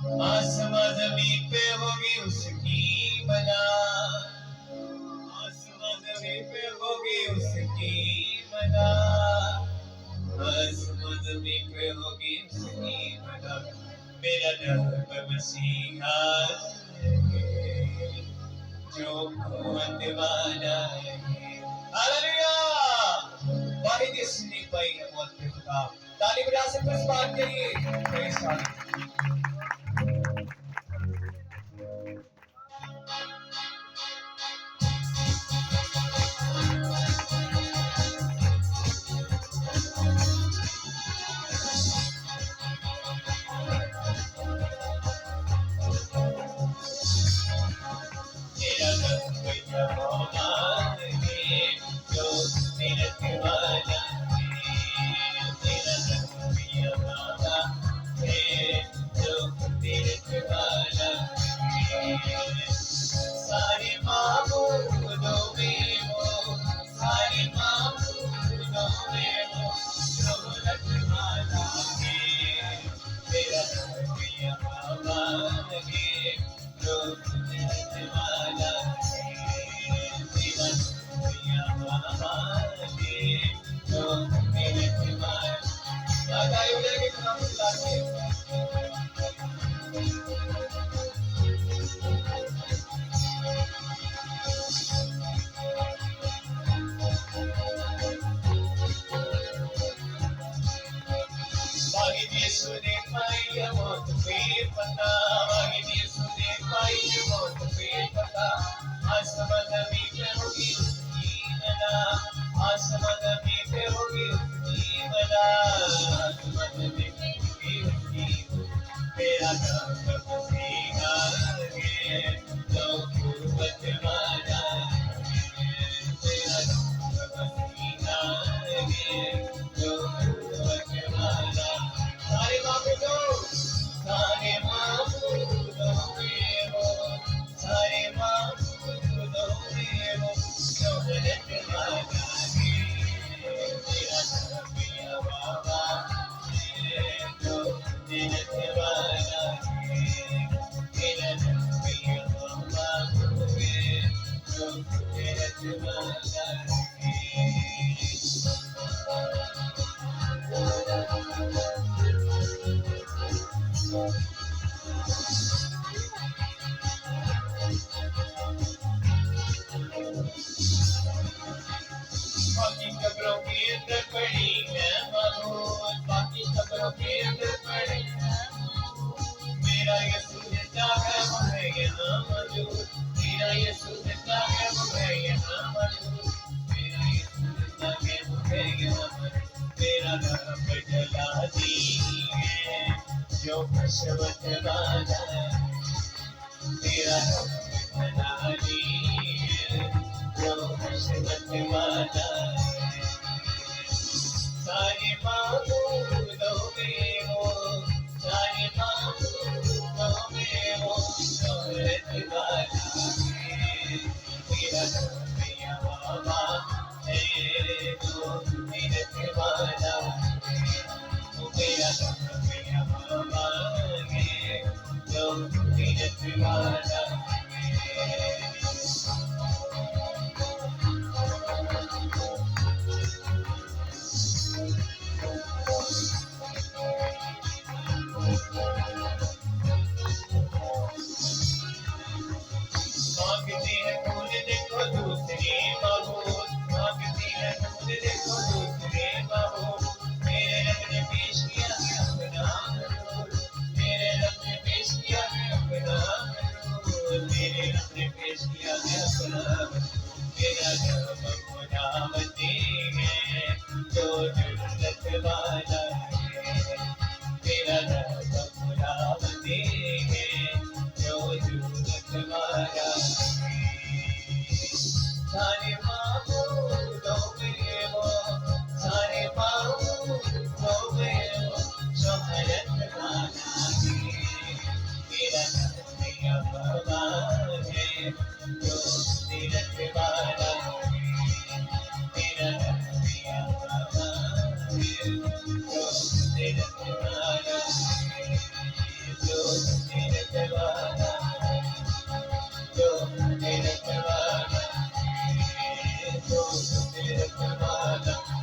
आसमां ज़मीन पे होगी उसकी बना, आसमां ज़मीन पे होगी उसकी बना, आसमां ज़मीन पे होगी उसकी बना। मेरा रब मसीहा है, जो कुव्वत वाला है। हालेलुया! वाहिद इसने पाई है मौत पे खुदा। ताली बजा सकते इस बात के लिए। Praise God. मेरा रब यहोवा है, जो मेरठ वाला है। मेरा रब यहोवा है, जो मेरठ वाला है। सारे माबूदों में वो, सारे माबूदों में वो, जो रखवाला है। मेरा रब यहोवा है, जो रखवाला है। मेरा रब यहोवा है, जो रखवाला है। याद आए उधर के नाम बुला के। वाहिद यीशु ने पाई है मौत पे पता, वाहिद यीशु ने पाई है मौत पे पता। आसमां ज़मीन पे होगी उसकी बना, आसमां ज़मीन पे होगी उसकी बना, आसमां ज़मीन पे होगी उसकी बना। मेरा रब मसीहा है, जो कुव्वत वाला है। मेरा रब मसीहा है, जो कुव्वत वाला। सारे माबूदों, सारे माबूदों में वो, सारे माबूदों में वो, जो रखवाला है। मेरा रब यहोवा है, जो रखवाला है। मेरा रब यहोवा है, जो रखवाला बाकी कब्रों के अंदर पड़ी है मौत, बाकी कब्रों के अंदर पड़ी है। मेरा यीशु जिंदा है, वो है यहाँ मौजूद। मेरा यीशु जिंदा है, वो है यहाँ मौजूद। मेरा यीशु जिंदा है, वो है यहाँ मौजूद। मेरा रब जलाली है, जो हशमत वाला है। मेरा रब जलाली है, जो हशमत वाला है। सारे माबूदों में वो, सारे माबूदों में वो, जो रखवाला है। मेरा रब यहोवा है, जो रखवाला है। मेरा रब यहोवा है, जो रखवाला है। मांगती है फूल देखो दूसरे महबूब, मांगती है फूल देखो दूसरे महबूब। मेरे रब ने पेश किया है अपना नूर, मेरे रब ने पेश किया है अपना नूर, मेरे रब ने पेश किया है अपना। मेरा रब खुदावंदी है, जो जुर्रत वाला है। मेरा रब खुदावंदी है, जो जुर्रत वाला है। सारे माबूदों में वो, सारे माबूदों में वो, जो रखवाला है। मेरा रब यहोवा है, जो रखवाला है। मेरा रब यहोवा है, जो रखवाला है, जो वाला